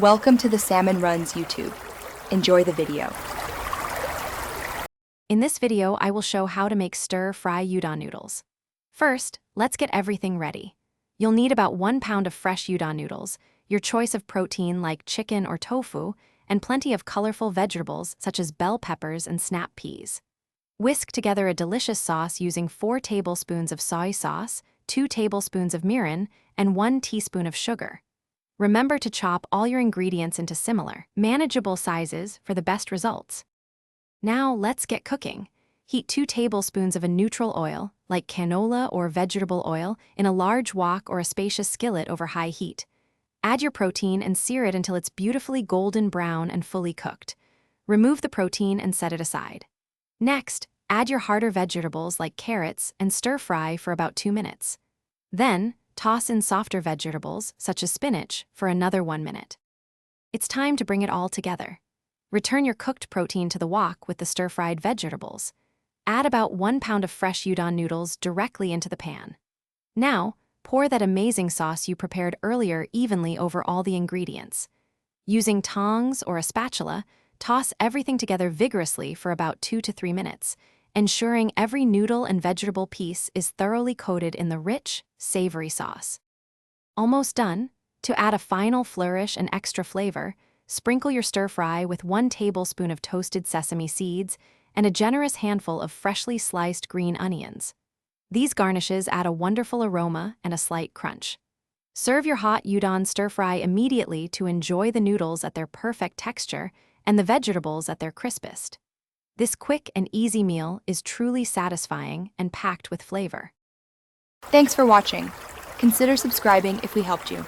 Welcome to the Salmon Runs YouTube. Enjoy the video. In this video, I will show how to make stir-fry udon noodles. First, let's get everything ready. You'll need about 1 pound of fresh udon noodles, your choice of protein like chicken or tofu, and plenty of colorful vegetables such as bell peppers and snap peas. Whisk together a delicious sauce using 4 tablespoons of soy sauce, 2 tablespoons of mirin, and 1 teaspoon of sugar. Remember to chop all your ingredients into similar, manageable sizes for the best results. Now let's get cooking. Heat 2 tablespoons of a neutral oil, like canola or vegetable oil, in a large wok or a spacious skillet over high heat. Add your protein and sear it until it's beautifully golden brown and fully cooked. Remove the protein and set it aside. Next, add your harder vegetables like carrots and stir-fry for about 2 minutes. Then, toss in softer vegetables, such as spinach, for another 1 minute. It's time to bring it all together. Return your cooked protein to the wok with the stir-fried vegetables. Add about 1 pound of fresh udon noodles directly into the pan. Now, pour that amazing sauce you prepared earlier evenly over all the ingredients. Using tongs or a spatula, toss everything together vigorously for about 2 to 3 minutes, ensuring every noodle and vegetable piece is thoroughly coated in the rich, savory sauce. Almost done. To add a final flourish and extra flavor, sprinkle your stir-fry with 1 tablespoon of toasted sesame seeds and a generous handful of freshly sliced green onions. These garnishes add a wonderful aroma and a slight crunch. Serve your hot udon stir-fry immediately to enjoy the noodles at their perfect texture and the vegetables at their crispest. This quick and easy meal is truly satisfying and packed with flavor. Thanks for watching. Consider subscribing if we helped you.